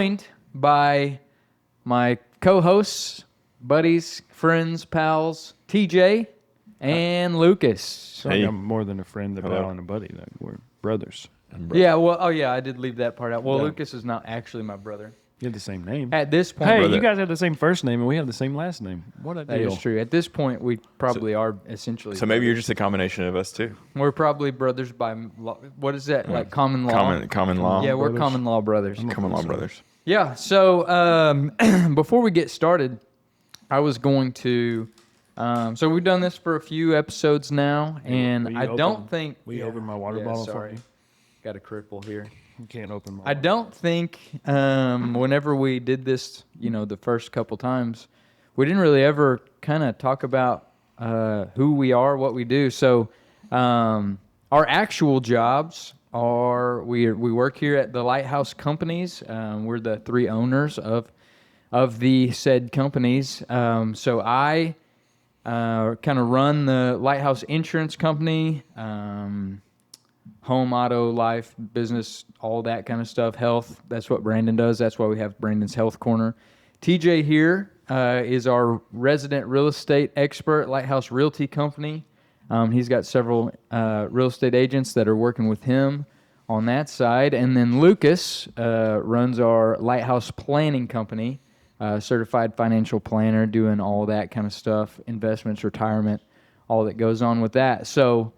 joined by my co-hosts, buddies, friends, pals, TJ and Lucas. So I'm more than a friend, a pal, and a buddy. We're brothers. Yeah, I did leave that part out. Well, Lucas is not actually my brother. You have the same name. At this point, hey, you guys have the same first name, and we have the same last name. What a deal. That is true. At this point, we probably are essentially. So maybe you're just a combination of us too. We're probably brothers by law. What is that? Like common law? Common law. Yeah, we're brothers. common law brothers. Common law brothers. Yeah. So before we get started, I was going to. So we've done this for a few episodes now, and I don't think. We opened my water bottle for sorry. you. Got a cripple here. You can't open my I don't think whenever we did this, the first couple times, we didn't really ever kind of talk about who we are, what we do. So our actual jobs are we work here at the Lighthouse Companies. We're the three owners of the said companies. So I kind of run the Lighthouse Insurance Company. Home, auto, life, business, all that kind of stuff, health. That's what Brandon does. That's why we have Brandon's Health Corner. TJ here is our resident real estate expert at Lighthouse Realty Company. He's got several real estate agents that are working with him on that side. And then Lucas runs our Lighthouse Planning Company, certified financial planner, doing all that kind of stuff, investments, retirement, all that goes on with that. So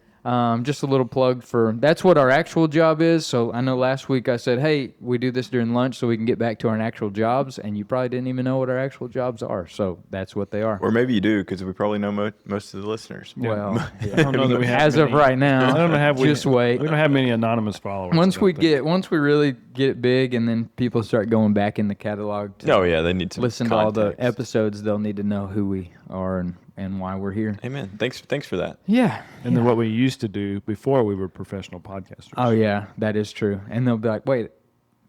just a little plug for that's what our actual job is. So I know last week I said, hey, we do this during lunch so we can get back to our actual jobs, and you probably didn't even know what our actual jobs are. So that's what they are. Or maybe you do, because we probably know most of the listeners. Well, I don't know that we have as many, of right now, I don't know have just wait. We don't have many anonymous followers. Once we really get big, and then people start going back in the catalog to they need to listen to all the episodes, they'll need to know who we are and why we're here. Amen. Thanks for that. Yeah. And then what we used to do before we were professional podcasters. Oh, yeah, that is true. And they'll be like, wait,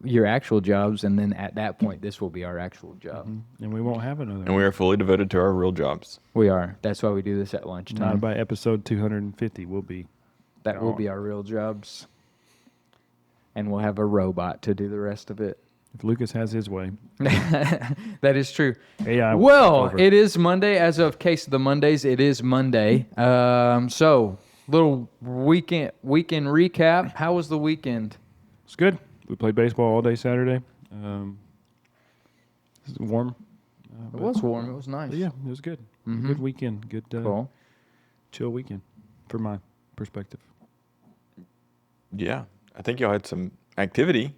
your actual jobs, and then at that point, this will be our actual job. Mm-hmm. And we won't have another And we are fully devoted to our real jobs. We are. That's why we do this at lunchtime. Not by episode 250, we'll be That will be our real jobs. And we'll have a robot to do the rest of it. If Lucas has his way. That is true. AI Well, it is Monday. As of Case of the Mondays, it is Monday. So, little weekend recap. How was the weekend? It's good. We played baseball all day Saturday. It was warm. It was warm. It was nice. Yeah, it was good. Mm-hmm. Good weekend. Good cool. Chill weekend from my perspective. Yeah. I think y'all had some activity.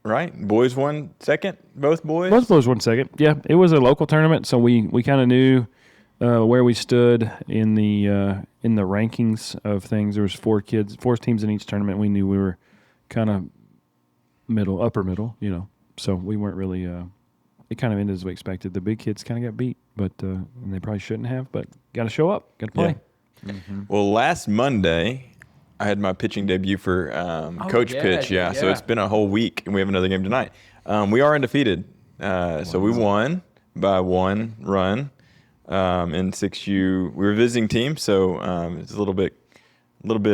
Right, boys won second. Both boys. Both boys won second. Yeah, it was a local tournament, so we kind of knew where we stood in the rankings of things. There was four teams in each tournament. We knew we were kind of upper middle, So we weren't really. It kind of ended as we expected. The big kids kind of got beat, but and they probably shouldn't have. But got to show up, got to play. Yeah. Mm-hmm. Well, last Monday, I had my pitching debut for coach pitch. Yeah, so it's been a whole week, and we have another game tonight. We are undefeated, so we won by 1 run in 6U. We were a visiting team, so it's a little bit.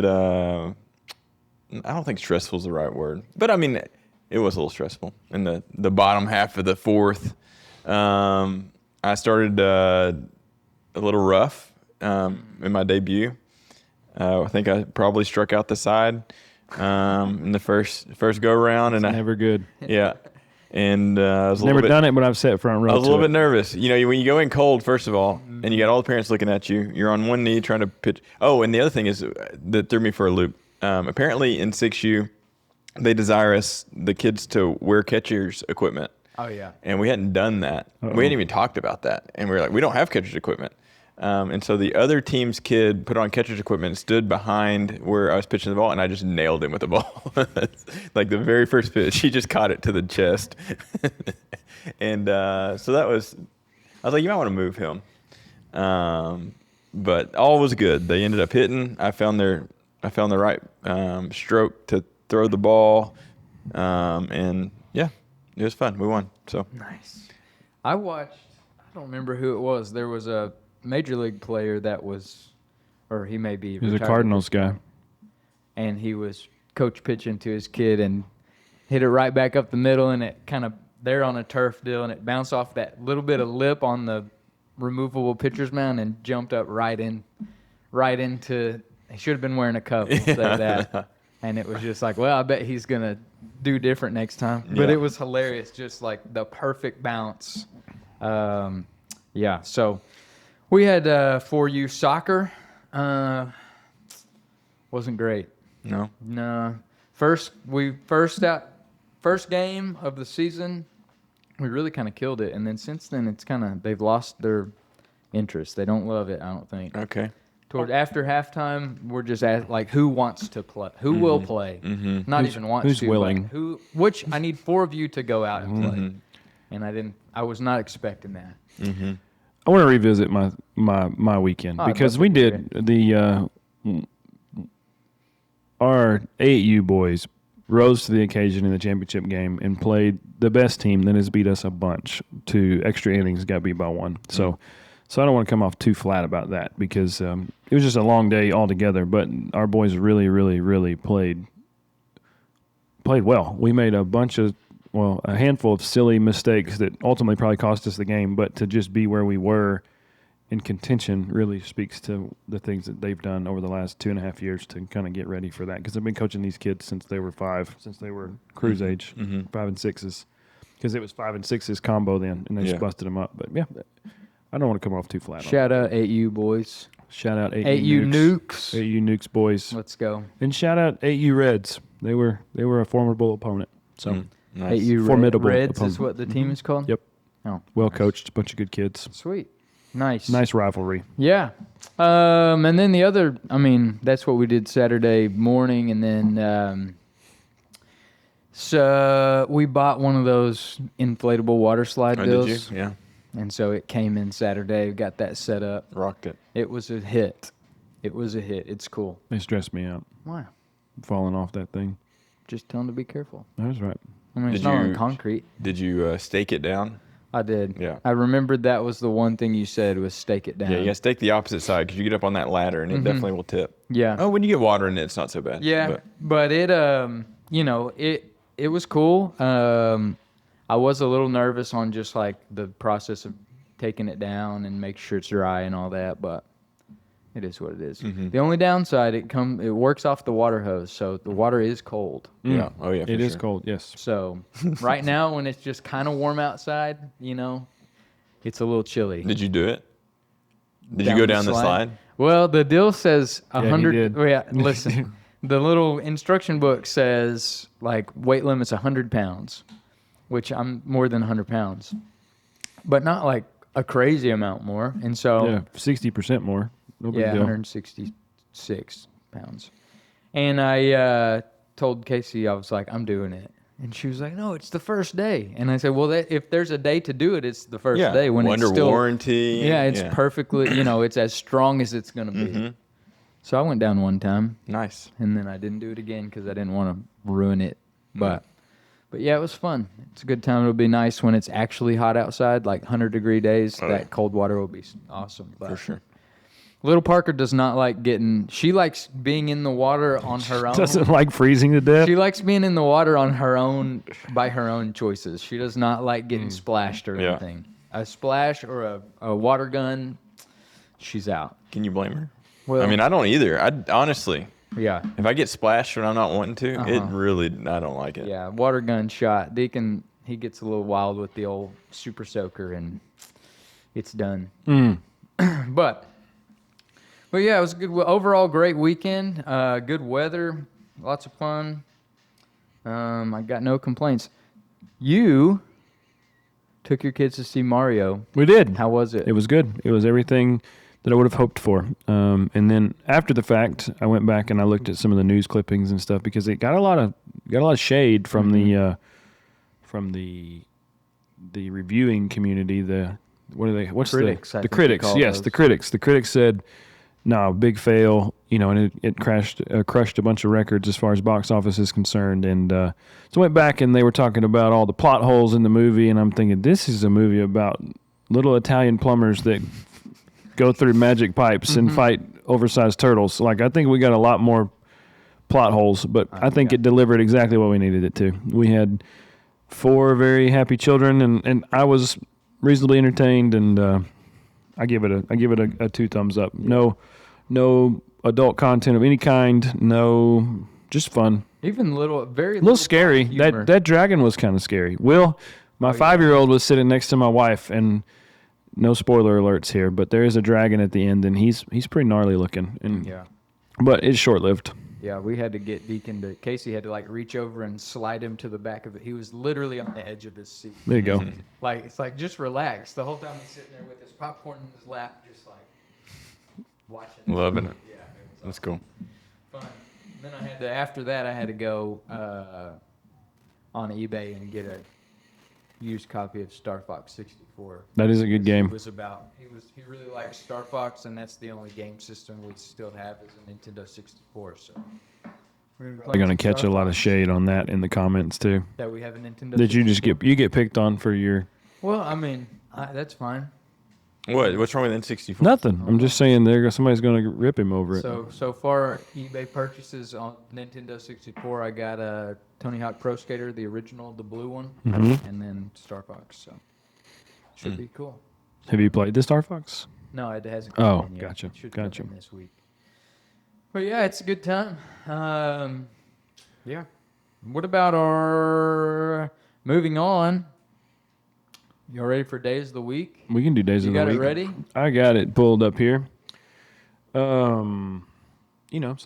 I don't think stressful is the right word, but I mean it was a little stressful in the bottom half of the fourth. I started a little rough in my debut. I think I probably struck out the side in the first go round, and never good. Yeah, and I was never done it, but I've sat front row. I was a little bit nervous. When you go in cold, first of all, and you got all the parents looking at you, you're on one knee trying to pitch. Oh, and the other thing is that threw me for a loop. Apparently, in 6U, they desire the kids to wear catcher's equipment. Oh yeah, and we hadn't done that. Uh-oh. We hadn't even talked about that, and we were like, we don't have catcher's equipment. And so the other team's kid put on catcher's equipment and stood behind where I was pitching the ball, and I just nailed him with the ball. Like the very first pitch, he just caught it to the chest. And so I was like, you might want to move him. But all was good. They ended up hitting. I found the right stroke to throw the ball. And yeah, it was fun. We won. So nice. I don't remember who it was. There was a major league player that was, or he may be. He was a Cardinals guy. And he was coach pitching to his kid and hit it right back up the middle, and it kind of they're on a turf deal, and it bounced off that little bit of lip on the removable pitcher's mound and jumped up right into. He should have been wearing a cup. We'll say that. And it was just like, well, I bet he's gonna do different next time. But it was hilarious, just like the perfect bounce. Yeah. So we had 4U soccer. Wasn't great. No. First game of the season, we really kind of killed it, and then since then they've lost their interest. They don't love it, I don't think. Okay. After halftime, we're just at like who wants to play, who will play, not even wants who's to. Willing? Which I need 4 of you to go out and play, and I was not expecting that. I want to revisit my weekend because we did our 8U boys rose to the occasion in the championship game and played the best team that has beat us a bunch to extra innings, got beat by 1. So I don't want to come off too flat about that because it was just a long day altogether. But our boys really, really, really played well. We made a handful of silly mistakes that ultimately probably cost us the game. But to just be where we were in contention really speaks to the things that they've done over the last 2.5 years to kind of get ready for that. Because I've been coaching these kids since they were 5, since they were cruise age, 5 and 6s. Because it was 5 and 6s combo then, and they just busted them up. But yeah, I don't want to come off too flat. Shout out 8U boys. Shout out 8U Nukes. 8U Nukes boys. Let's go. And shout out 8U Reds. They were a formidable opponent. So nice. 8U formidable Reds opponent. is what the team is called? Yep. Oh, well coached, bunch of good kids. Sweet. Nice. Nice rivalry. Yeah. And then the other, that's what we did Saturday morning. And then so we bought one of those inflatable water slide deals. Did you? Yeah. And so it came in Saturday. Got that set up. Rocked it. It was a hit. It's cool. They stressed me out. Wow. Falling off that thing. Just tell them to be careful. That was right. It's not on concrete. Did you stake it down? I did. Yeah. I remembered that was the one thing you said was stake it down. Yeah, stake the opposite side because you get up on that ladder and it definitely will tip. Yeah. Oh, when you get water in it, it's not so bad. Yeah, but it, it was cool. I was a little nervous on just like the process of taking it down and make sure it's dry and all that, but it is what it is. The only downside, it works off the water hose, so the water is cold. Yeah. Oh yeah. It is cold. Yes. So right now, when it's just kind of warm outside, it's a little chilly. Did you do it? Did you go down the slide? Well, the deal says 100. he did. Oh, yeah, listen. The little instruction book says like weight limit's 100 pounds, which I'm more than 100 pounds, but not like a crazy amount more. And so 60% more. No big deal. 166 pounds. And I told Casey, I was like, I'm doing it. And she was like, no, it's the first day. And I said, well, if there's a day to do it, it's the first day. When under it's still warranty. Yeah, it's perfectly, it's as strong as it's going to be. So I went down one time. Nice. And then I didn't do it again because I didn't want to ruin it. But yeah, it was fun. It's a good time. It'll be nice when it's actually hot outside, like 100-degree days. That cold water will be awesome. But for sure. Little Parker does not like she likes being in the water on her own. Doesn't like freezing to death. She likes being in the water on her own, by her own choices. She does not like getting splashed or anything. A splash or a water gun, she's out. Can you blame her? Well, I don't either. Honestly, yeah. If I get splashed when I'm not wanting to, I don't like it. Yeah, water gun shot. He gets a little wild with the old super soaker, and it's done. But yeah, it was a good overall great weekend. Good weather, lots of fun. I got no complaints. You took your kids to see Mario. We did. How was it? It was good. It was everything that I would have hoped for. And then after the fact, I went back and I looked at some of the news clippings and stuff because it got a lot of shade from the reviewing community. Critics, the critics? Yes, the critics. The critics said, no, big fail, and it crushed a bunch of records as far as box office is concerned. And so I went back and they were talking about all the plot holes in the movie, and I'm thinking, this is a movie about little Italian plumbers that go through magic pipes and fight oversized turtles. Like, I think we got a lot more plot holes, but I think it delivered exactly what we needed it to. We had 4 very happy children, and I was reasonably entertained, and I give it a 2 thumbs up. No adult content of any kind. No, just fun. Even very A little scary. humor. That dragon was kind of scary. Will, my 5-year-old was sitting next to my wife, and no spoiler alerts here, but there is a dragon at the end, and he's pretty gnarly looking. And Yeah. but it's short lived. Yeah, we had to get Casey had to like reach over and slide him to the back of it. He was literally on the edge of his seat. There you go. Like, it's like, just relax. The whole time he's sitting there with his popcorn in his lap, just like watching. Loving it. Yeah, it was That's cool. fun. Then after that, I had to go on eBay and get a used copy of Star Fox 64. That is a good game. He really likes Star Fox, and that's the only game system we still have is a Nintendo 64. So we're You're gonna catch a lot of shade on that in the comments too. that we have a Nintendo. Did you just 64. get picked on for your Well, I mean, that's fine. What's wrong with N64? nothing? I'm just saying somebody's gonna rip him over it. So far, eBay purchases on Nintendo 64. I got a Tony Hawk Pro Skater, the original, the blue one, Mhm. and then Star Fox. So should be cool. Have you played the Star Fox? No, it hasn't. Oh, come in yet. gotcha, It should come gotcha. in this week. But yeah, it's a good time. Yeah. What about our moving on? You all ready for days of the week? We can do days You of the got week. it ready? I got it pulled up here. Some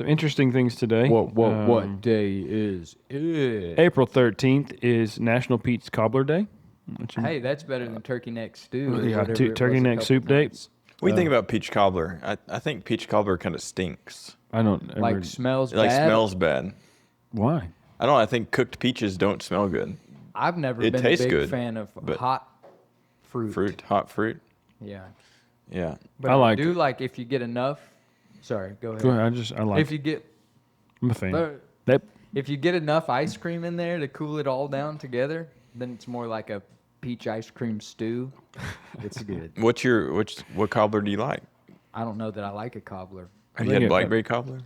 interesting things today. What day is it? April 13th is National Pete's Cobbler Day. Hey, that's better than turkey neck stew. or Yeah, whatever it turkey was a neck couple soup day. nights. What do you think about peach cobbler? I think peach cobbler kind of stinks. I don't ever, Like smells It like bad. smells bad. why. I don't know. I think cooked peaches don't smell good. I've never It been a tastes big good, fan of but- hot fruit. Hot fruit. Yeah. Yeah. But I like do like if you get enough. Sorry, go ahead. Go ahead. I like. If you get I'm a fan. but That if you get enough ice cream in there to cool it all down together, then it's more like a peach ice cream stew. It's good. What cobbler do you like? I don't know that I like a cobbler. Have you think had it- blackberry cobbler?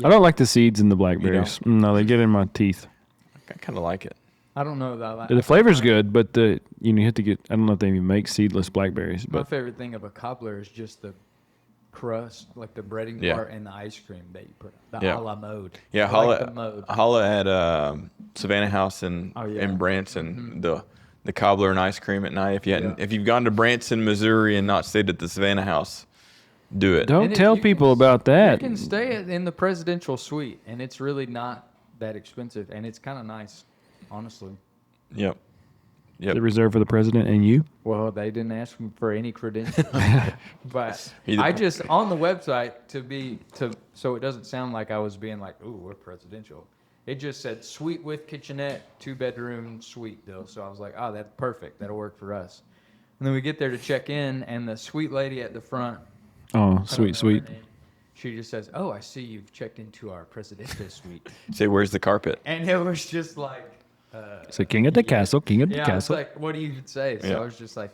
I don't like the seeds in the blackberries. No, they get in my teeth. I kind of like it. I don't know that I like. The flavor's good, but you have to get. I don't know if they even make seedless blackberries, My but favorite thing of a cobbler is just the crust, like the breading Yeah. part, and the ice cream that you put. The Yeah. a la mode. Yeah, I like the mode. Holla at Savannah House in Oh, yeah. in Branson. The cobbler and ice cream at night. If you've gone to Branson, Missouri, and not stayed at the Savannah House, do it. don't And tell you people can- about that. You can stay in the presidential suite, and it's really not that expensive, and it's kind of nice, honestly. Yep. They reserved for the president and you. Well, they didn't ask me for any credentials, but Either- I just on the website so it doesn't sound like I was being like, "Ooh, we're presidential." It just said suite with kitchenette, 2-bedroom suite though. So I was like, "Oh, that's perfect. That'll work for us." And then we get there to check in, and the sweet lady at the front, Oh, I don't know sweet, her sweet. name, she just says, "Oh, I see you've checked into our presidential suite," Say, where's the carpet? and it was just like. So king of the castle, king of the Yeah, I was castle. like, what do you say? So Yeah. I was just like,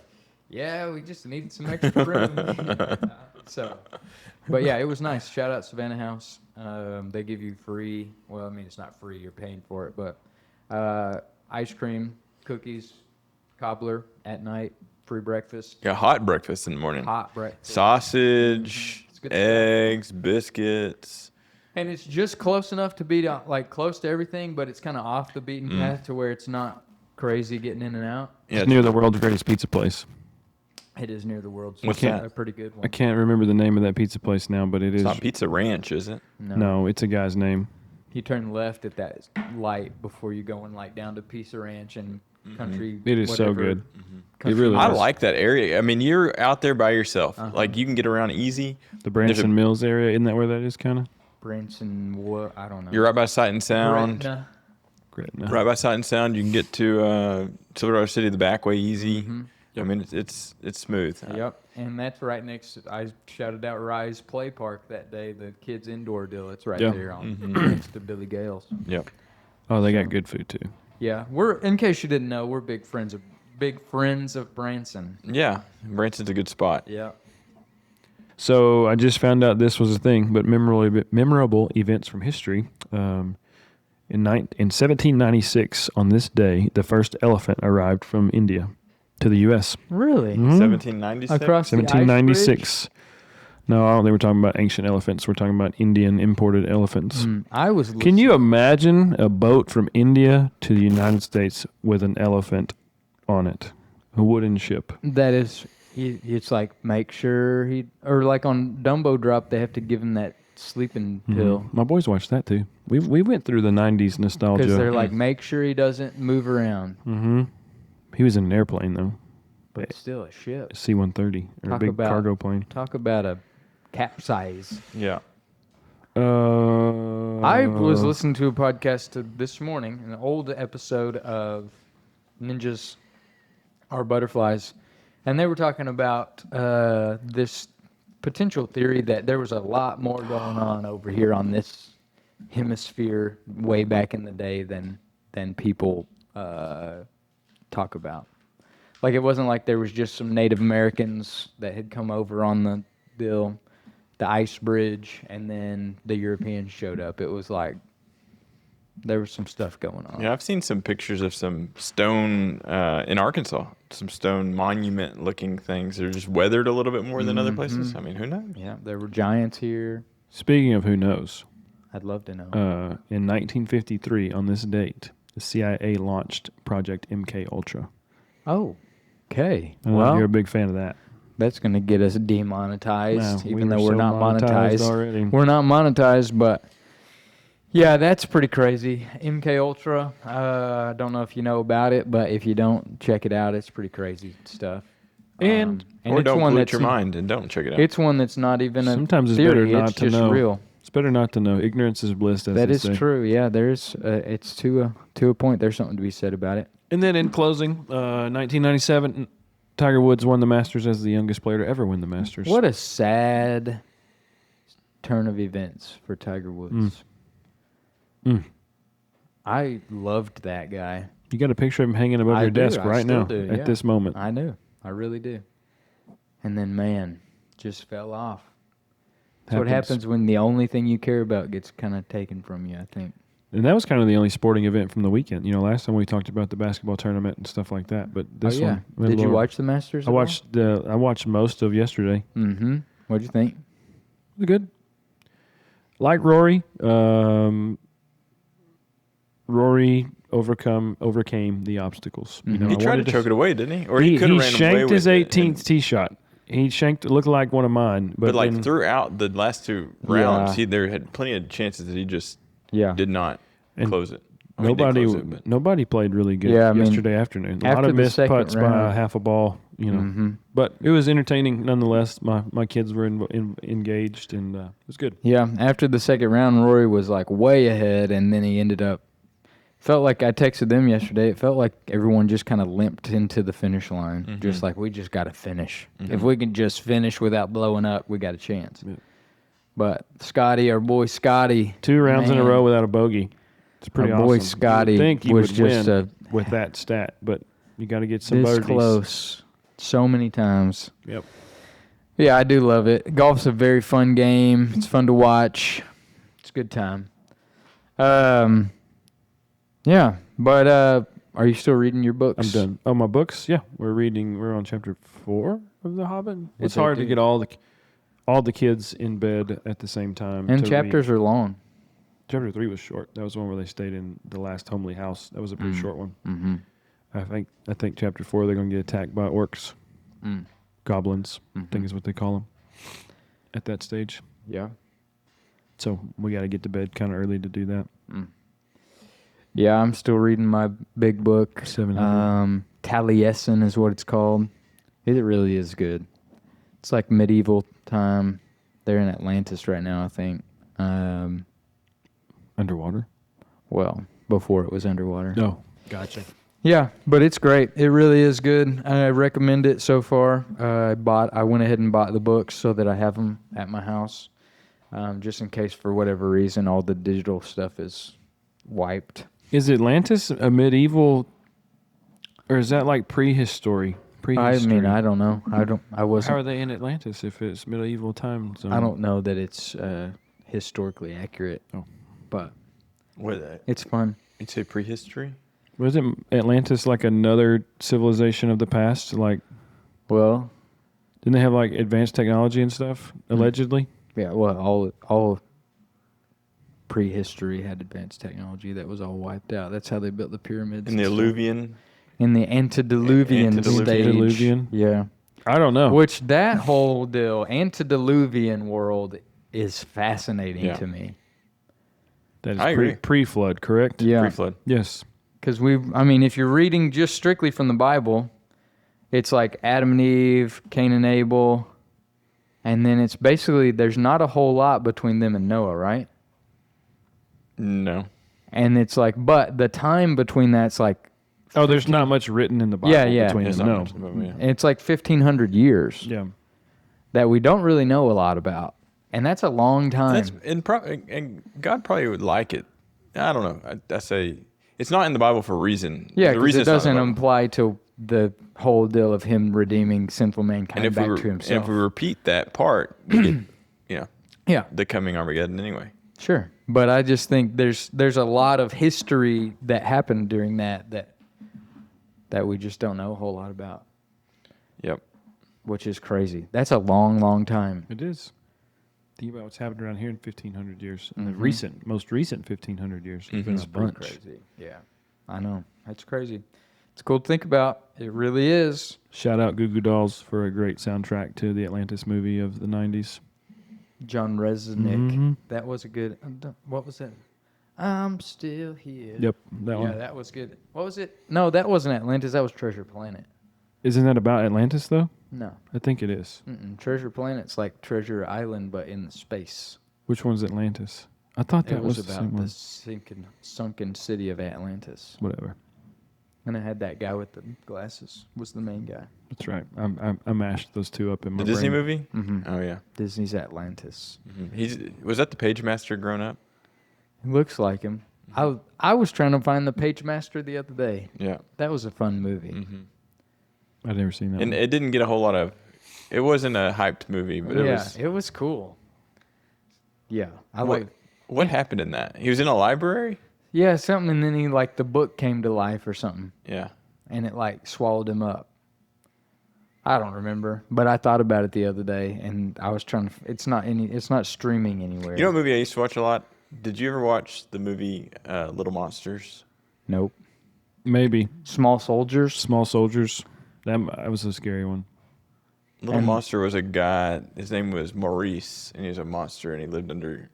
yeah, we just needed some extra room. But yeah, it was nice. Shout out Savannah House. They give you free, well, I mean, it's not free, you're paying for it, but ice cream, cookies, cobbler at night, free breakfast, Yeah, hot breakfast in the morning. hot breakfast. Sausage, It's good stuff. eggs, biscuits. And it's just close enough to be like close to everything, but it's kind of off the beaten path to where it's not crazy getting in and out. Yeah, It's near the world's greatest pizza place. It is near the world's. What's that? A pretty good I one. can't remember the name of that pizza place now, but it it's is. not Pizza Ranch, is it? No, it's a guy's name. You turn left at that light before you going like down to Pizza Ranch and Country. It is so whatever. good. Country really I is. like that area. I mean, you're out there by yourself. Like you can get around easy. The Branson Mills area, isn't that where that is, kind of? Branson, what? I don't know. You're right by Sight and Sound. Gretna. Right by Sight and Sound, you can get to Silverado City the back way easy. I mean, it's smooth. Yep, and that's right next. I shouted out Rise Play Park that day. The kids indoor deal. It's right Yeah. there on next to Billy Gale's. Yep. Oh, they got good food too. Yeah, we're in case you didn't know, we're big friends of Branson. Yeah, Branson's a good spot. Yeah. So I just found out this was a thing, but memorable events from history. In In 1796, on this day, the first elephant arrived from India to the U.S. Really? 1796? Across the ice 1796. No, I don't think we're talking about ancient elephants. We're talking about Indian imported elephants. I was. Can you imagine a boat from India to the United States with an elephant on it? A wooden ship. That is, it's like make sure or like on Dumbo Drop, they have to give him that sleeping pill. My boys watched that too. We went through the 90s nostalgia. Because they're like, make sure he doesn't move around. Mm-hmm. He was in an airplane though. But still a ship. C-130 or a big cargo plane. Talk about a capsize. Yeah. I was listening to a podcast this morning, an old episode of Ninjas Are Butterflies, and they were talking about this potential theory that there was a lot more going on over here on this hemisphere way back in the day than people talk about. Like, it wasn't like there was just some Native Americans that had come over on the ice bridge, and then the Europeans showed up. It was like there was some stuff going on. Yeah, I've seen some pictures of some stone in Arkansas, some stone monument-looking things. They're just weathered a little bit more than other places. I mean, who knows? Yeah, there were giants here. Speaking of who knows, I'd love to know. in 1953, on this date, the CIA launched Project MK Ultra. Oh, okay. Well, you're a big fan of that. That's going to get us demonetized, No, even we though were we're so not monetized already. We're not monetized, but yeah, that's pretty crazy. MK Ultra. I don't know if you know about it, but if you don't, check it out. It's pretty crazy stuff. And or it's don't one pollute that's your mind and don't check it out. It's one that's not even a sometimes it's theory. better not it's to just know. real. It's better not to know. Ignorance is bliss. As That they is say. true. Yeah, there's it's to a point. There's something to be said about it. And then in closing, 1997, Tiger Woods won the Masters as the youngest player to ever win the Masters. What a sad turn of events for Tiger Woods. I loved that guy. You got a picture of him hanging above your desk right now at this moment. I do. I really do. And then, man, just fell off. That's what happens when the only thing you care about gets kind of taken from you, I think. And that was kind of the only sporting event from the weekend. You know, last time we talked about the basketball tournament and stuff like that, but this one. Did you watch the Masters? I watched most of yesterday. Mm-hmm. What'd you think? It was good. Like Rory, Rory overcame the obstacles. You know, He tried to choke it away, didn't he? Or he could have ran away shanked with his it 18th tee shot. He shanked, looked like one of mine. But like throughout the last two rounds, there had plenty of chances that he just did not close it. Nobody played really good yesterday afternoon. A lot of missed putts by half a ball, you know. But it was entertaining nonetheless. My kids were engaged, and it was good. Yeah, after the second round, Rory was like way ahead, and then he ended up. Felt like I texted them yesterday. It felt like everyone just kind of limped into the finish line, just like we just got to finish. If we can just finish without blowing up, we got a chance. Yeah. But Scotty, our boy Scotty, 2 rounds in a row without a bogey. It's pretty awesome. Boy Scotty was just win with that stat, but you got to get some birdies. Close, so many times. Yep. Yeah, I do love it. Golf's a very fun game. It's fun to watch. It's a good time. Yeah, but are you still reading your books? I'm done. Oh, my books? Yeah, we're on chapter 4 of The Hobbit. It's hard to get all the kids in bed at the same time. And chapters are long. Chapter 3 was short. That was the one where they stayed in the last homely house. That was a pretty short one. Mm-hmm. I think chapter 4 they're going to get attacked by orcs, goblins. I think is what they call them at that stage. Yeah. So we got to get to bed kind of early to do that. Yeah, I'm still reading my big book. 700. Taliesin is what it's called. It really is good. It's like medieval time. They're in Atlantis right now, I think. Underwater? Well, before it was underwater. Oh, gotcha. Yeah, but it's great. It really is good. I recommend it so far. I went ahead and bought the books so that I have them at my house, just in case for whatever reason all the digital stuff is wiped. Is Atlantis a medieval, or is that like prehistory? I mean, I don't know. I wasn't. How are they in Atlantis if it's medieval time zone? I don't know that it's historically accurate. Oh, but What? It's fun. You'd say prehistory? Wasn't Atlantis like another civilization of the past? Like, Well, didn't they have like advanced technology and stuff, allegedly? yeah. Well, all prehistory had advanced technology that was all wiped out. That's how they built the pyramids. In the and stuff. Alluvian? In the antediluvian Antediluvian. stage. Antediluvian? Yeah. I don't know. Which that whole deal, antediluvian world, is fascinating Yeah. to me. That is I agree. pre-flood, correct? Yeah. Pre-flood. Yes. Because if you're reading just strictly from the Bible, it's like Adam and Eve, Cain and Abel, and then it's basically, there's not a whole lot between them and Noah, right? No. And it's like, but the time between that's like, Oh, there's not much written in the Bible Yeah. between It's them. not No. much about me, yeah. it's like 1,500 years Yeah. that we don't really know a lot about. And that's a long time. That's and God probably would like it. I don't know. I say it's not in the Bible for a reason. Yeah, the because reason it it's not in doesn't the Bible. apply to the whole deal of him redeeming sinful mankind And if back we to himself. if we repeat that part, we get, Yeah, the coming Armageddon anyway. sure. But I just think there's a lot of history that happened during that we just don't know a whole lot about, Yep. which is crazy. That's a long, long time. It is. Think about what's happened around here in 1,500 years. In the Mhm. most recent 1,500 years. There's been It's a pretty bunch. crazy. Yeah, I know. That's crazy. It's cool to think about. It really is. Shout out Goo Goo Dolls for a great soundtrack to the Atlantis movie of the 90s. John Resnick. Mhm. That was a good. What was that? I'm still here. Yep, that Yeah, one. that was good. What was it? No, that wasn't Atlantis. That was Treasure Planet. Isn't that about Atlantis, though? No. I think it is. Treasure Planet's like Treasure Island, but in space. Which one's Atlantis? I thought that It was the same about one. the sunken city of Atlantis. Whatever. And it had that guy with the glasses was the main guy. That's right. I mashed those two up in my The Disney brain. movie? Mm-hmm. Oh yeah. Disney's Atlantis. Was that the Page Master grown up? He looks like him. I was trying to find the Page Master the other day. Yeah. That was a fun movie. I've never seen that And one. it didn't get a whole lot of. It wasn't a hyped movie, but It was cool. Yeah, What happened in that? He was in a library. Yeah, something, and then the book came to life or something, Yeah. and it swallowed him up. I don't remember, but I thought about it the other day, and I was trying to. It's not streaming anywhere. You know what movie I used to watch a lot? Did you ever watch the movie Little Monsters? Nope. Maybe. Small Soldiers. Small Soldiers. That was a scary one. Little And- Monster was a guy. His name was Maurice, and he was a monster, and he lived under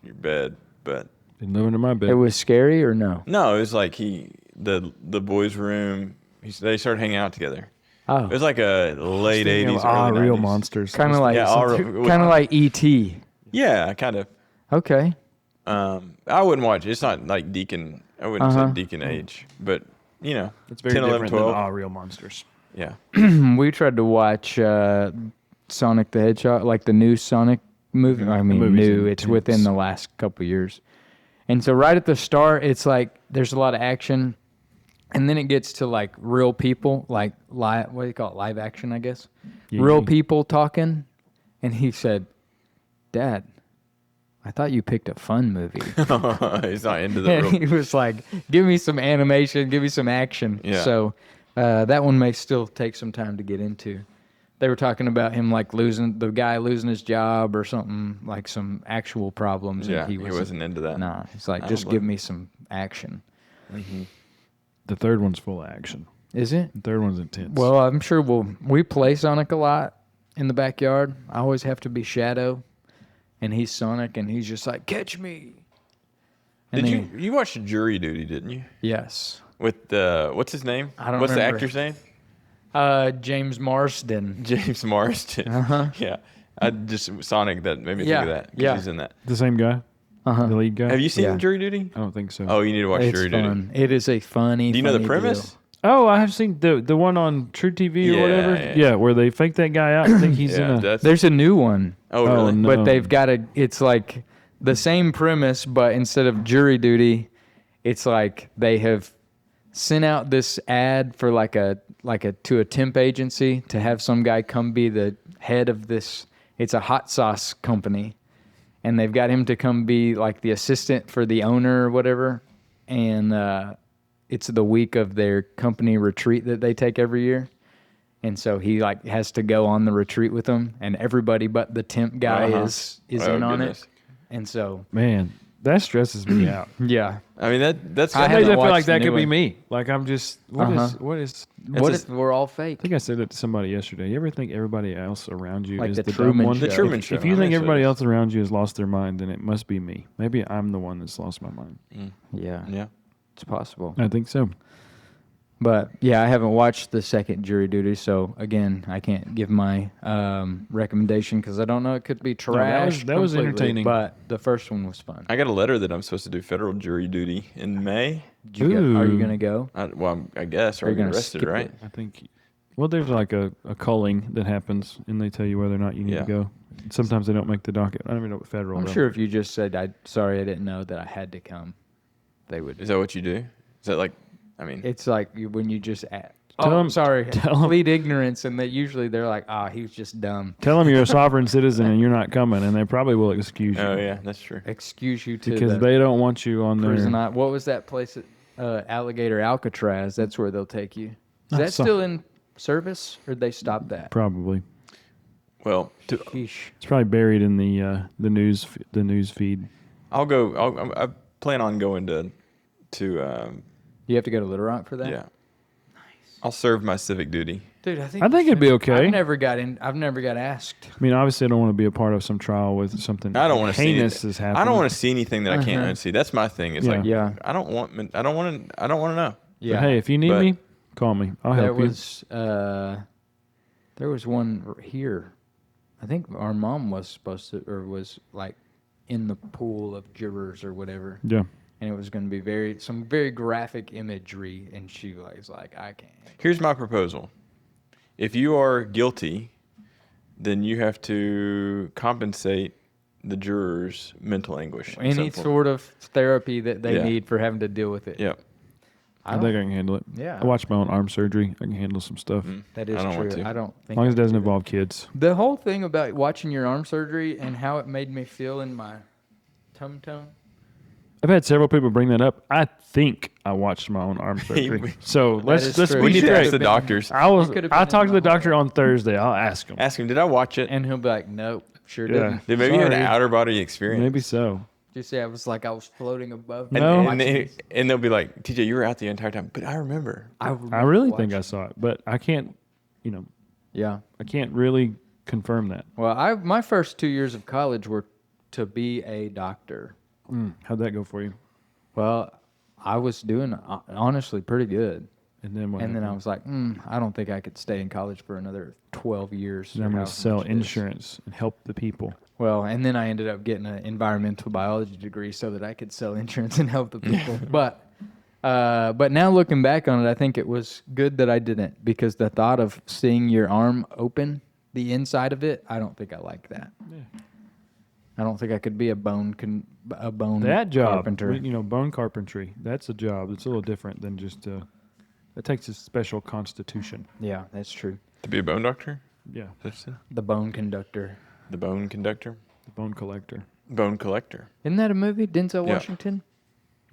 your bed. But Didn't live under my bed. It was scary or no? no, it was like the boys' room. They started hanging out together. Oh, It was like a late '80s, early real 90s. monsters. kind of like Yeah, kind of like E.T. Yeah, kind of. Okay. I wouldn't watch it. It's not like Deacon. I wouldn't say Deacon age, but It's very 10, 11, different 12. than real monsters. Yeah. We tried to watch Sonic the Hedgehog, like the new Sonic movie. I mean, movie's new. It's intense. within the last couple years. And so right at the start, it's like there's a lot of action. And then it gets to like real people, like what do you call it? Live action, I guess. Yeah. Real people talking. And he said, "Dad, I thought you picked a fun movie." He's not into the And real. he was like, "Give me some animation, give me some action." Yeah. So that one may still take some time to get into. They were talking about him like losing his job or something, like some actual problems. Yeah, and he wasn't into that. Nah, he's like, I just don't give blame me some action. The third one's full of action. Is it? The third one's intense. Well, I'm sure we play Sonic a lot in the backyard. I always have to be Shadow, and he's Sonic, and he's just like, "Catch me!" And Did then you watched Jury Duty, didn't you? Yes. With what's his name? I don't What's remember. the actor's name? James Marsden. James Marsden. Uh-huh. Yeah. I just Sonic that made me Yeah, think of that. 'Cause yeah. he's in that. the same guy? Uh-huh. The lead guy? Have you seen Yeah. Jury Duty? I don't think so. Oh, you need to watch It's Jury fun. Duty. It is a funny. Do you know the funny premise? deal. Oh, I have seen the one on True TV or Yeah, whatever. yeah. Yeah, where they fake that guy out. I think he's in Yeah, a. that's. There's a new one, Oh, Oh, really? no. but they've got it's like the same premise, but instead of jury duty, it's like they have sent out this ad for to a temp agency to have some guy come be the head of this. It's a hot sauce company, and they've got him to come be like the assistant for the owner or whatever. And it's the week of their company retreat that they take every year. And so he like has to go on the retreat with them, and everybody but the temp guy is in on it. And so, man, that stresses me out. yeah. I mean that's. I Sometimes I haven't feel like watched the that new could be one. me. Like I'm just what is? What if we're all I fake? think I said that to somebody yesterday. You ever think everybody else around you Like is the the Truman dumb one? Show. The Truman Show. If you I think mean, everybody so else around you has lost their mind, then it must be me. Maybe I'm the one that's lost my mind. Yeah, Yeah. it's possible. I think so. But yeah, I haven't watched the second Jury Duty, so again, I can't give my recommendation because I don't know. It could be trash. that was completely, entertaining. but the first one was fun. I got a letter that I'm supposed to do federal jury duty in May. Are you Ooh. gonna go? I guess, or Are I you get gonna arrested, skip right? it? I think. Well, there's like a culling that happens, and they tell you whether or not you need Yeah. to go. Sometimes they don't make the docket. I don't even know what federal. I'm though. sure if you just said, sorry, I didn't know that I had to come," they would. Is that what you do? Is that like, I mean, It's like when you just Tell oh, 'em- sorry, tell 'em- plead ignorance, and that usually they're like, he was just dumb. Tell them you're a sovereign citizen and you're not coming, and they probably will excuse you. oh yeah, that's true. Excuse you to Because the they don't want you on their. prison. What was that place at Alligator Alcatraz? That's where they'll take you. Is that so- still in service, or did they stop that? Probably. Well, Sheesh. It's probably buried in the news feed. I'll go. I plan on going to You have to go to Little Rock for that. yeah. Nice. I'll serve my civic duty. Dude, I think I think it'd be okay. I've never got asked. I mean, obviously, I don't want to be a part of some trial with something I don't want to see heinous anything. has happened. I don't want to see anything that I can't Uh-huh. unsee. That's my thing. It's Yeah. like, Yeah. I don't want to know. Yeah. But hey, if you need But- me, call me. I'll help There was one here. I think our mom was supposed to, or was like in the pool of jurors or whatever. you. Yeah. And it was going to be some very graphic imagery, and she was like, I can't. Here's my proposal. If you are guilty, then you have to compensate the jurors' mental anguish. in some Any form. sort of therapy that they Yeah. need for having to deal with it. Yeah. I think I can handle it. Yeah. I watched my own arm surgery. I can handle some stuff. That is I don't true. want to. I don't As think long as I it doesn't could do that. involve kids. The whole thing about watching your arm surgery and how it made me feel in my tum-tum. I've had several people bring that up. I think I watched my own arm surgery. So let's is let's true. be We should Could've ask straight. the been- doctors. I'll It could've been talk in to the my doctor on Thursday. I'll ask him. Ask him, did I watch it? And he'll be like, nope, sure Yeah. didn't. Did maybe you had an Sorry. outer body experience? Maybe so. Just say I was like, I was floating above. And, No. and they'll be like, TJ, you were out the entire time. But I remember. I really think I saw it, but I can't. Yeah. I can't really confirm that. Well, my first 2 years of college were to be a doctor. How'd that go for you? Well, I was doing honestly pretty good. And then what? And then I happened? was like, I don't think I could stay in college for another 12 years. Then or I'm going however to sell much it is. insurance and help the people. Well, and then I ended up getting an environmental biology degree so that I could sell insurance and help the people. But now looking back on it, I think it was good that I didn't, because the thought of seeing your arm open, the inside of it, I don't think I like that. Yeah. I don't think I could be a bone That job, carpenter. bone carpentry, that's a job. It's a little different than just, it takes a special constitution. Yeah, that's true. To be a bone doctor? Yeah, That's The bone conductor. the bone conductor? the bone collector. Bone collector. Isn't that a movie? Denzel Yeah. Washington?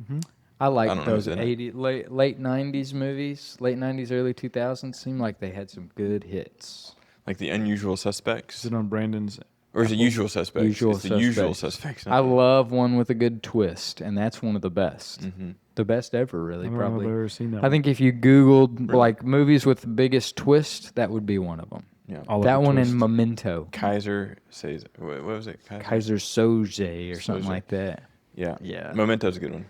Mm-hmm. I I like don't know those who's in it. 80 late 90s movies, late 90s, early 2000s. Seemed like they had some good hits. Like the unusual suspects? Is it on Brandon's? Or is it usual suspects? Usual it's the usual Suspects. suspects. I love one with a good twist, and that's one of the best. Mm-hmm. The best ever, really, I don't know if probably. I've ever seen that. I think if you Googled Really? like movies with the biggest twist, that would be one of them. Yeah. All of That the one twists. and Memento, Kaiser says, what was it? Kaiser Soze or something Soze. like that. Yeah. Yeah. Memento's a good one.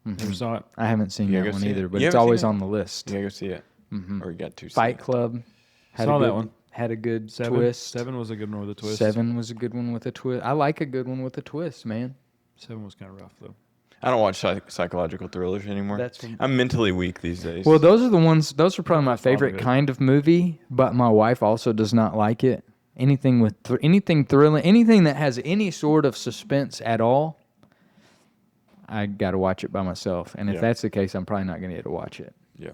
Never saw it. I haven't seen You that gotta one go see either, it. but You it's haven't seen always it? on the list. You gotta go see it. Mhm. Or you got to see Fight it. Club had Saw a good, that one. Had a good Seven. twist. 7 was a good one with a twist. 7 was a good one with a twist. I like a good one with a twist, man. 7 was kind of rough though. I don't watch psychological thrillers anymore. That's I'm mentally weak these days. Well, those are the ones. Those are probably my favorite good. kind of movie. But my wife also does not like it. Anything with anything thrilling, anything that has any sort of suspense at all, I got to watch it by myself. And if Yeah. that's the case, I'm probably not going to get to watch it. Yeah.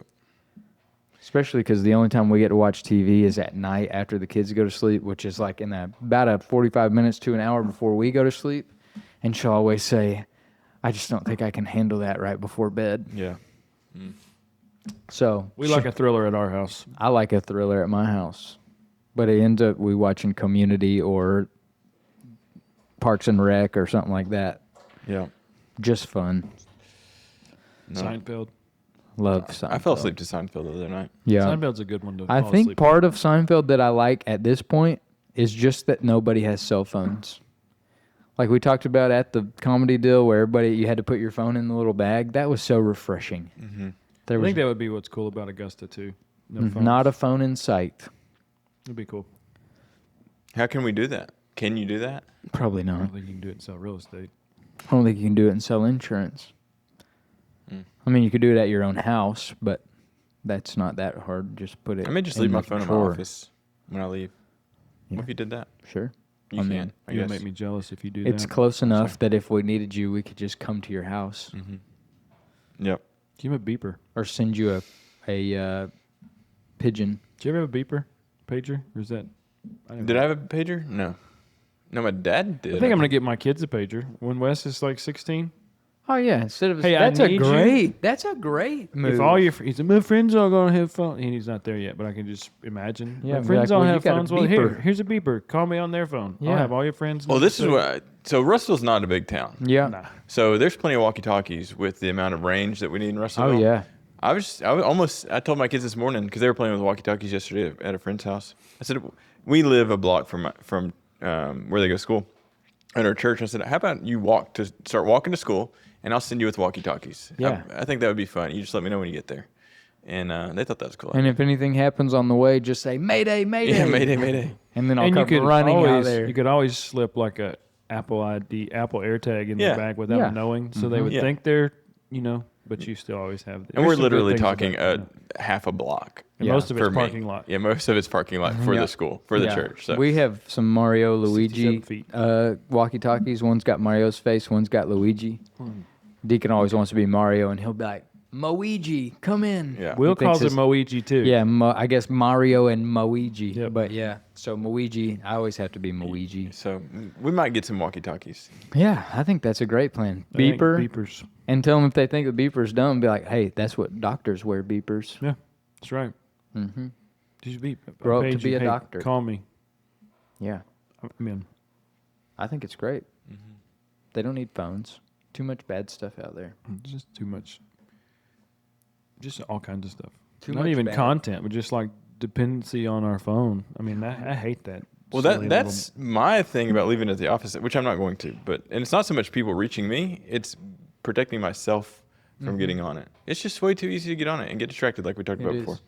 Especially because the only time we get to watch TV is at night after the kids go to sleep, which is like about a 45 minutes to an hour before we go to sleep. And she'll always say, I just don't think I can handle that right before bed. Yeah. So We like a thriller at our house. I like a thriller at my house. But it ends up we watching Community or Parks and Rec or something like that. Yeah. Just fun. No. Seinfeld. Love Seinfeld. I fell asleep to Seinfeld the other night. Yeah. Seinfeld's a good one to I fall think asleep part of Seinfeld that I like at this point is just that nobody has cell phones. Like we talked about at the comedy deal where you had to put your phone in the little bag. That was so refreshing. Mm-hmm. There I was think that would be what's cool about Augusta too. No phones. not a phone in sight. It'd be cool. How can we do that? Can you do that? Probably I not. don't think you can do it and sell real estate. I don't think you can do it and sell insurance. I mean, you could do it at your own house, but that's not that hard. Just put it. I may just in leave my the phone in my drawer. office when I leave. Yeah. What if you did that? Sure. You I can. mean, I You'll guess. make me jealous if you do It's that. close enough that if we needed you, we could just come to your house Mm-hmm. Yep. Give him a beeper. or send you a pigeon. Do you ever have a beeper? Pager? Or is that... Did I have a pager? No. No, my dad did. I think I'm going to get my kids a pager when Wes is like 16. Oh yeah, instead of Hey, I that's a need you. great that's a great move. If all your he said, my friends all going to have phone. And he's not there yet, but I can just imagine. Yeah, My be friends like, all well, you have got a phones. Well, beeper. here's a beeper. Call me on their phone. Yeah. I'll have all your friends. Well, this is what. So Russell's not a big town. yeah. Nah. So there's plenty of walkie-talkies with the amount of range that we need in Russellville. Oh yeah. I told my kids this morning because they were playing with walkie-talkies yesterday at a friend's house. I said, we live a block from where they go to school at our church. I said, how about you start walking to school, and I'll send you with walkie-talkies. Yeah. I think that would be fun. You just let me know when you get there. And they thought that was cool. And if anything happens on the way, just say Mayday, Mayday. Yeah, mayday, mayday. And then I'll And you come could running out always there. you could always slip like a Apple AirTag in Yeah. the bag without Yeah. them knowing, so they would Yeah. think they're but you still always have. And we're there's some good literally things talking about half a block. and Yeah. most of it's for me. parking lot. Yeah, most of it's parking lot for Yeah. the school, for the Yeah. church. So We have some Mario, 67 Luigi feet. walkie-talkies. One's got Mario's face, one's got Luigi. Deacon always wants to be Mario, and he'll be like, Moiji, come in. Yeah. Will He thinks calls it it's- Moiji too. Yeah, I guess Mario and Moiji. Yep. But yeah, so Moiji, I always have to be Moiji. So we might get some walkie-talkies. Yeah, I think that's a great plan. I think Beeper, beepers. and tell them if they think the beeper's dumb, be like, hey, that's what doctors wear, beepers. Yeah, that's right. Mm-hmm. Did you beep? Grow up to Paige, be a hey, doctor. Call me. Yeah, I'm in. I think it's great. They don't need phones. Too much bad stuff out there. Just too much. Just all kinds of stuff. Too Not much even bad. content, but just like dependency on our phone. I mean, I hate that. Well, silly that's my thing about leaving at the office, which I'm not going to. And it's not so much people reaching me; it's protecting myself from getting on it. It's just way too easy to get on it and get distracted, like we talked about It before. is.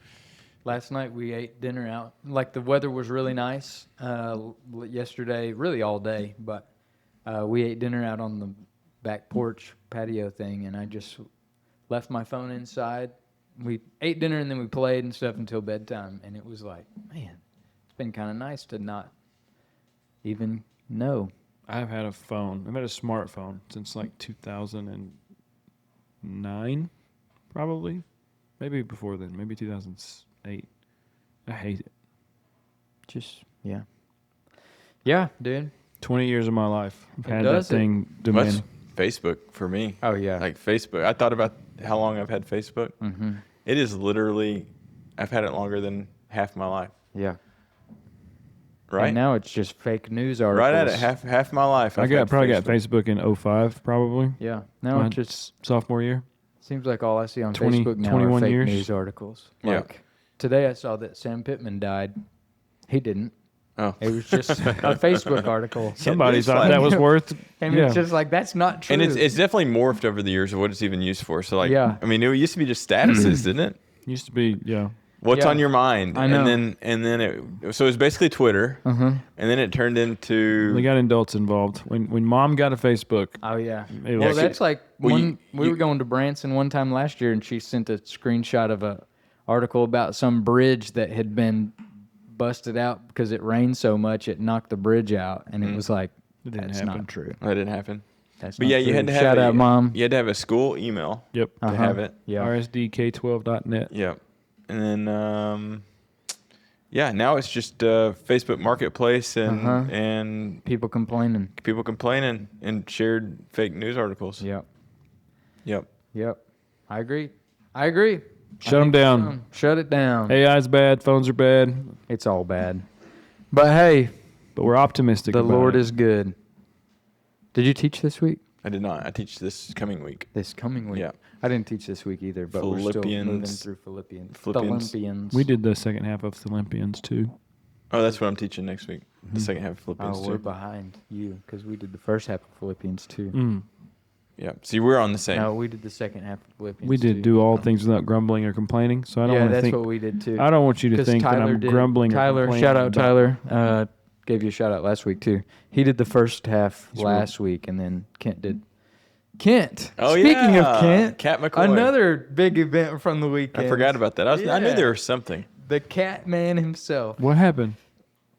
Last night we ate dinner out. Like the weather was really nice yesterday, really all day. But we ate dinner out on the back porch patio thing, and I just left my phone inside. We ate dinner and then we played and stuff until bedtime, and it was like, man, it's been kind of nice to not even know. I've had a phone. I've had a smartphone since like 2009, probably. Maybe before then. Maybe 2008. I hate it. Just yeah, yeah, dude. 20 years of my life. I've It had that does it. thing That's demand. Facebook for me. Oh yeah, Like Facebook. I thought about how long I've had Facebook. mm-hmm. It is literally, I've had it longer than half my life. yeah. Right? And now it's just fake news articles. Right at it. Half my life. I I've had probably got Facebook in 05, probably. Yeah. Now My it just sophomore year. seems like all I see on 20 Facebook now are 21 fake years. news articles. Yeah. Like today I saw that Sam Pittman died. He didn't. Oh. It was just a Facebook article. Somebody it's thought like- that was worth. And yeah. it's just like, that's not true. And it's definitely morphed over the years of what it's even used for. So like, Yeah. I mean, it used to be just statuses, didn't it? Used to be, yeah. What's Yeah. on your mind? I know. And then so it was basically Twitter, Uh-huh. and then it turned into They got adults involved. When mom got a Facebook, Oh, yeah. It Well, was- that's like Well, we were going to Branson one time last year, and she sent a screenshot of a article about some bridge that had been busted out because it rained so much it knocked the bridge out, and it was like, It didn't that's happen. not true. that didn't happen. That's But not yeah, you true. had to have Shout out, Mom. You had to have a school email yep. to have it. Yeah. RSDK12.net. Yeah. And then, yeah, now it's just Facebook Marketplace and People complaining. and shared fake news articles. Yep. Yep. I agree. Shut them down. Shut it down. AI's bad. Phones are bad. It's all bad. But hey, But we're optimistic the about Lord it. is good. Did you teach this week? I did not. I teach this coming week. This coming week? Yeah. I didn't teach this week either, but we're still moving through Philippians. Philippians. We did the second half of Philippians too. Oh, that's what I'm teaching next week. The second half of Philippians Oh, we're 2. behind you because we did the first half of Philippians 2. Mm. Yeah. See, we're on the same. No, we did the second half of Philippians We did 2. do all things without grumbling or complaining. So I don't Yeah, want to that's think. what we did too. I don't want you to 'Cause think that Tyler I'm did- grumbling or Tyler, complaining. shout out about- Tyler. Gave you a shout out last week too. He did the first half last week, and then Kent did. Kent. Oh, Speaking yeah. of Kent, Cat McCoy. another big event from the weekend. I forgot about that. I knew Yeah. there was something. The Cat Man himself. What happened?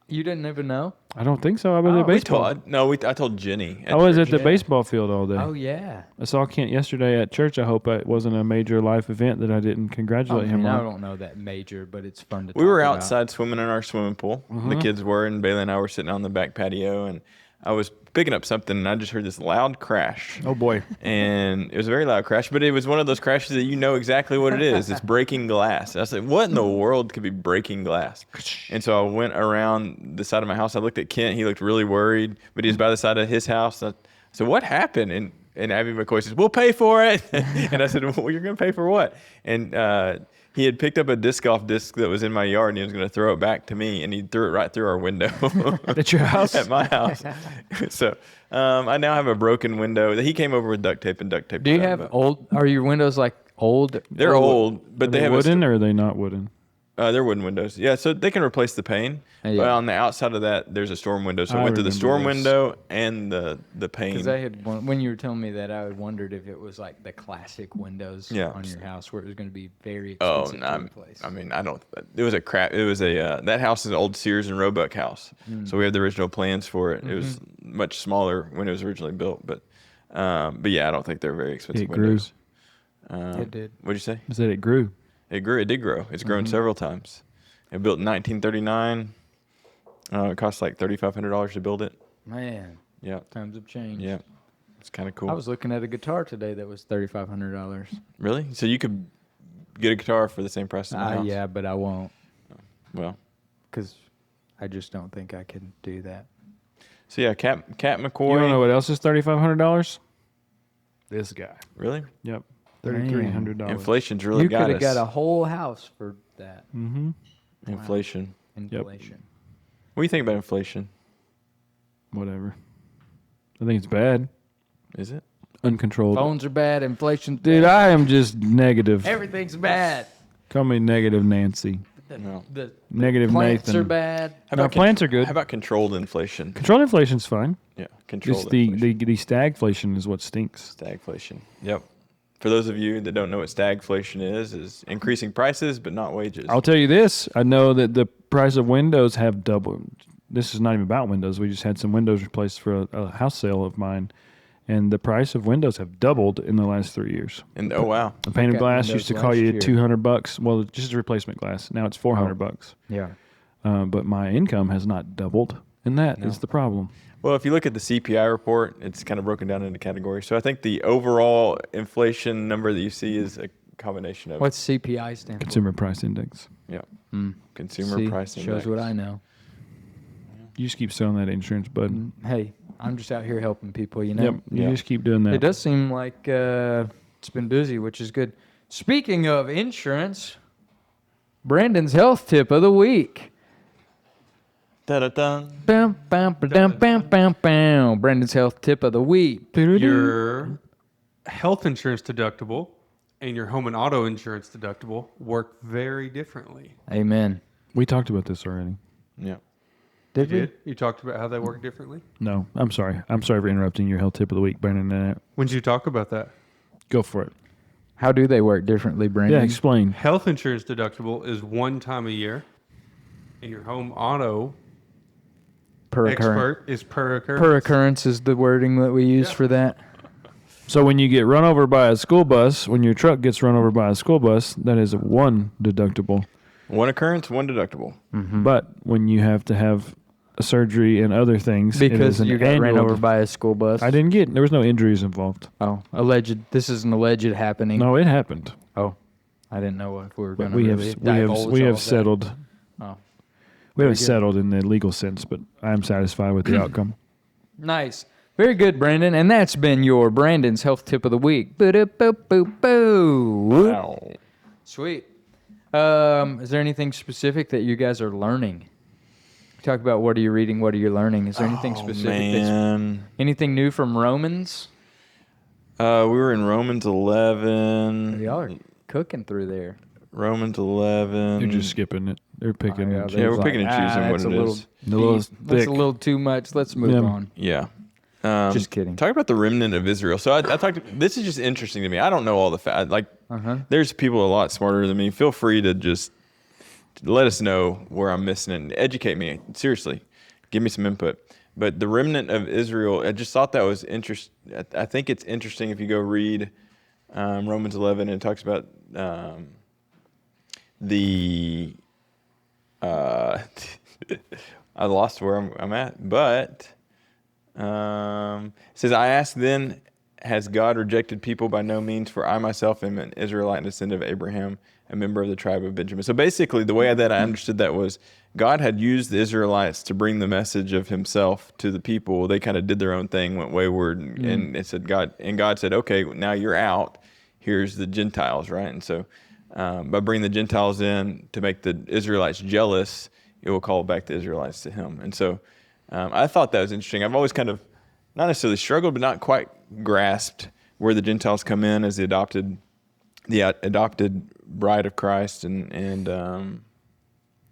You didn't even know? I don't think so. I was at baseball. I told Jenny. I was at church. the baseball field all day. Oh yeah. I saw Kent yesterday at church. I hope it wasn't a major life event that I didn't congratulate him I on. don't know that major, but it's fun to. We were talk about. outside swimming in our swimming pool. The kids were, and Bailey and I were sitting on the back patio, and I was picking up something, and I just heard this loud crash. Oh boy! And it was a very loud crash, but it was one of those crashes that you know exactly what it is. It's breaking glass. And I was like, what in the world could be breaking glass? And so I went around the side of my house. I looked at Kent. He looked really worried, but he was by the side of his house. I said, what happened? And Abby McCoy says, we'll pay for it. And I said, well, you're going to pay for what? And he had picked up a disc golf disc that was in my yard, and he was going to throw it back to me, and he threw it right through our window. At your house? At my house. So I now have a broken window. He came over with duct tape and duct tape. Do you have old? Are your windows like old? They're old, but Are they they have wooden or are they not wooden? they're wooden windows. Yeah, so they can replace the pane. Yeah. But on the outside of that, there's a storm window. So I I went through the remember storm this. window and the pane. Because I had when you were telling me that, I had wondered if it was like the classic windows Yeah. on your house, where it was going to be very Oh, expensive no, to replace. I mean, I don't. It was a crap. It was a that house is an old Sears and Roebuck house. So we have the original plans for it. It was much smaller when it was originally built, but yeah, I don't think they're very expensive It grew. windows. It did. What'd you say? I said it grew. It grew. It did grow. It's grown several times. It built in 1939. It cost like $3,500 to build it. Man, Yeah, times have changed. yeah. It's kind of cool. I was looking at a guitar today that was $3,500. Really? So you could get a guitar for the same price as my house? Yeah, but I won't, Well, because I just don't think I can do that. so yeah, Cat McCoy. You don't know what else is $3,500? This guy. Really? Yep. $3,300. Inflation's really You got could us. have got a whole house for that. Mm-hmm. Inflation. Inflation. What do you think about inflation? Whatever. I think it's bad. Is it? Uncontrolled. Phones are bad. Inflation's Dude, bad. I am just negative. Everything's bad. Call me negative Nancy. No. The Negative plants Nathan. are bad. No, plants are good. How about controlled inflation? Controlled inflation's fine. Yeah, controlled Just the inflation. stagflation is what stinks. Stagflation. Yep. For those of you that don't know what stagflation is increasing prices but not wages. I'll tell you this. I know that the price of windows have doubled. This is not even about windows. We just had some windows replaced for a house sale of mine. And the price of windows have doubled in the last 3 years. And oh wow. A pane of got glass windows used to last call you year. $200. Well, just a replacement glass. Now it's $400. Yeah. But my income has not doubled, and that is the problem. Well, if you look at the CPI report, it's kind of broken down into categories. So I think the overall inflation number that you see is a combination of What's CPI stand for? Consumer price index. yeah, Mm. consumer See, price index. shows what I know. You just keep selling that insurance, bud. Hey, I'm just out here helping people, you know? Yep. You Yeah. just keep doing that. It does seem like it's been busy, which is good. Speaking of insurance, Brandon's health tip of the week. Da-da-da. Bam, bam, ba-dum, bam, bam, bam. Brandon's health tip of the week. Your health insurance deductible and your home and auto insurance deductible work very differently. Amen. We talked about this already. Yeah. Did You we? did? You talked about how they work differently? No, I'm sorry. I'm sorry for interrupting your health tip of the week, Brandon. When did you talk about that? Go for it. How do they work differently, Brandon? Yeah, explain. Health insurance deductible is one time a year, and your home auto Per occurrence. expert is per occurrence. Per occurrence is the wording that we use Yeah. for that. So when you get run over by a school bus, when your truck gets run over by a school bus, that is one deductible. One occurrence, one deductible. Mm-hmm. But when you have to have a surgery and other things, it Because is an you got ran annual over by a school bus. I didn't get. There was no injuries involved. Oh, alleged. This is an alleged happening. No, it happened. Oh, I didn't know if we were going But to we really have divulge we all have of that. settled. Oh, We haven't good. settled in the legal sense, but I am satisfied with the outcome. nice. Very good, Brandon. And that's been your Brandon's Health Tip of the Week. Boo-doo-boo-boo-boo. Wow. Sweet. Is there anything specific that you guys are learning? Talk about what are you reading, what are you learning? Is there anything specific that's anything new from Romans? We were in Romans 11. Y'all are cooking through there. Romans 11. They're just skipping it. They're picking yeah, and they're Yeah, choosing. we're picking and choosing what that's it a little is. The little deep. That's thick. a little too much. Let's move Yeah. on. Yeah. Just kidding. Talk about the remnant of Israel. So I talked. This is just interesting to me. I don't know all the facts. Like, there's people a lot smarter than me. Feel free to just let us know where I'm missing it and educate me. Seriously, give me some input. But the remnant of Israel, I just thought that was interesting. I think it's interesting if you go read Romans 11 and it talks about the. I lost where I'm at, but. It says, I ask then, has God rejected people? By no means, for I myself am an Israelite and descendant of Abraham, a member of the tribe of Benjamin. So basically, the way that I understood that was God had used the Israelites to bring the message of himself to the people. They kind of did their own thing, went wayward, and it said God said, okay, now you're out. Here's the Gentiles, right? And so by bringing the Gentiles in to make the Israelites jealous, it will call back the Israelites to him. And so I thought that was interesting. I've always kind of not necessarily struggled, but not quite grasped where the Gentiles come in as the adopted bride of Christ, and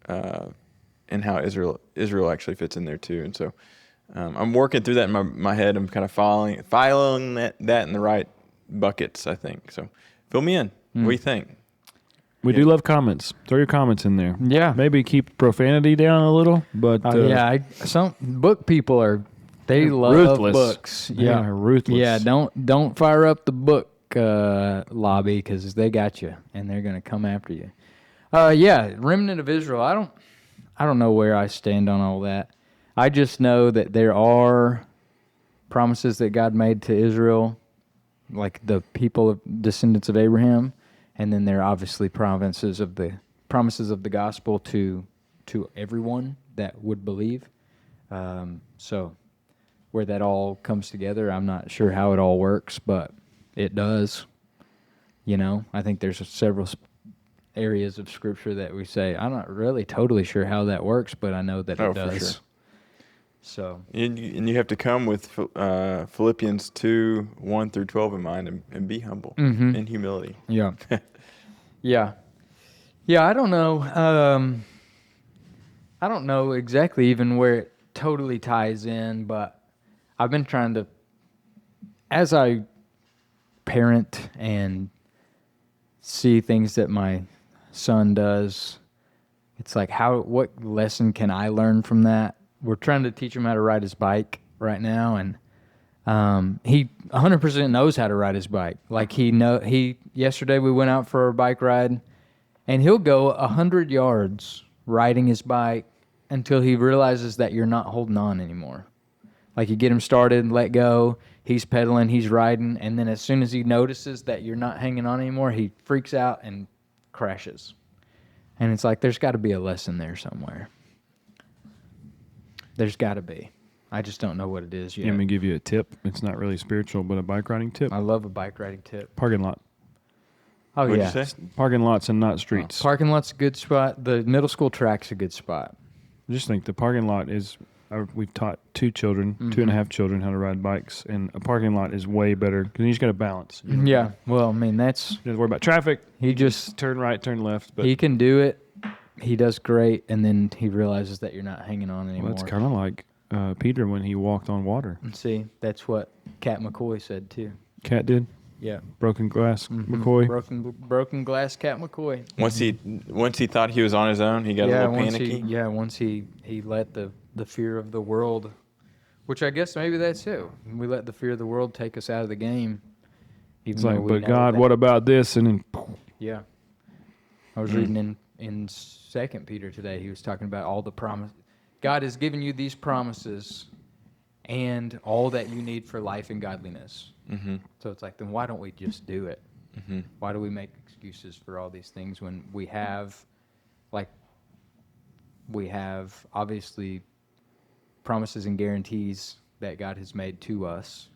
how Israel actually fits in there too. And so I'm working through that in my head. I'm kind of filing that in the right buckets, I think. So fill me in. What do you think? We do love comments. Throw your comments in there. Yeah. Maybe keep profanity down a little, but Some book people they love ruthless. books. They are ruthless. Yeah, don't fire up the book lobby because they got you and they're gonna come after you. Remnant of Israel. I don't know where I stand on all that. I just know that there are promises that God made to Israel, like the people of descendants of Abraham. And then there are obviously promises of the gospel to everyone that would believe. So where that all comes together, I'm not sure how it all works, but it does. I think there's several areas of Scripture that we say, I'm not really totally sure how that works, but I know that it does. For sure. So And you have to come with Philippians 2:1-12 in mind and be humble in humility. yeah. Yeah. I don't know. I don't know exactly even where it totally ties in, but I've been trying to, as I parent and see things that my son does, it's like what lesson can I learn from that? We're trying to teach him how to ride his bike right now, and he 100% knows how to ride his bike. Like yesterday we went out for a bike ride, and he'll go 100 yards riding his bike until he realizes that you're not holding on anymore. Like you get him started and let go, he's pedaling, he's riding, and then as soon as he notices that you're not hanging on anymore, he freaks out and crashes. And it's like there's got to be a lesson there somewhere. There's got to be. I just don't know what it is yet. Let me give you a tip. It's not really spiritual, but a bike riding tip. I love a bike riding tip. Parking lot. Oh, What'd yeah. you say? Parking lots and not streets. Parking lot's a good spot. The middle school track's a good spot. Just think the parking lot is, we've taught 2 and a half children how to ride bikes, and a parking lot is way better because you just got to balance. Yeah. Well, I mean, You don't have to worry about traffic. he just, Turn right, turn left. But he can do it. He does great. And then he realizes that you're not hanging on anymore. well, that's kind of like Peter when he walked on water. See, that's what Cat McCoy said too. Cat did. Yeah. Broken glass. Mm-hmm. McCoy. Broken glass Cat McCoy. Once he thought he was on his own, he got a little panicky. Once he let the fear of the world, which I guess maybe that's it. We let the fear of the world take us out of the game. Even It's though like, we but know God, that- what about this? And then, Yeah. I was reading in 2 Peter today. He was talking about all the promise. God has given you these promises and all that you need for life and godliness. Mm-hmm. So it's like, then why don't we just do it? Mm-hmm. Why do we make excuses for all these things when we have, like, we have obviously promises and guarantees that God has made to us,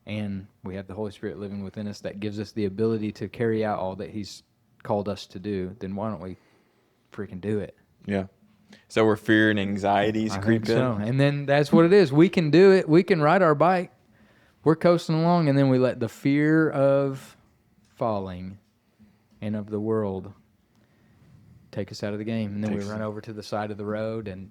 and we have the Holy Spirit living within us that gives us the ability to carry out all that He's called us to do, then why don't we freaking do it? Yeah. So where fear and anxieties I creep think so. in. And then that's what it is. We can do it. We can ride our bike. We're coasting along, and then we let the fear of falling and of the world take us out of the game. And then we run over to the side of the road and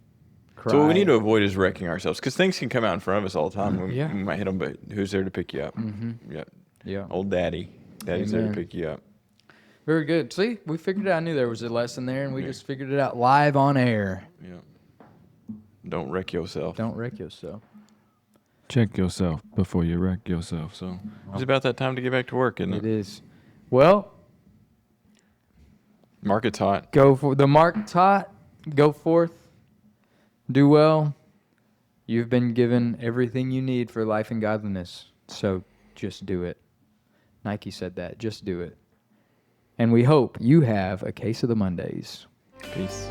cry. So what we need to avoid is wrecking ourselves, because things can come out in front of us all the time. We Yeah. might hit them, but who's there to pick you up? Mm-hmm. Yep. Yeah. Old daddy. Daddy's there Amen. to pick you up. Very good. See, we figured it out. I knew there was a lesson there, and we just figured it out live on air. Yeah. Don't wreck yourself. Don't wreck yourself. check yourself before you wreck yourself. So It's about that time to get back to work, isn't it? It is. Well, Market's hot. go for the market's hot. Go forth. Do well. You've been given everything you need for life and godliness. So just do it. Nike said that. Just do it. And we hope you have a case of the Mondays. Peace.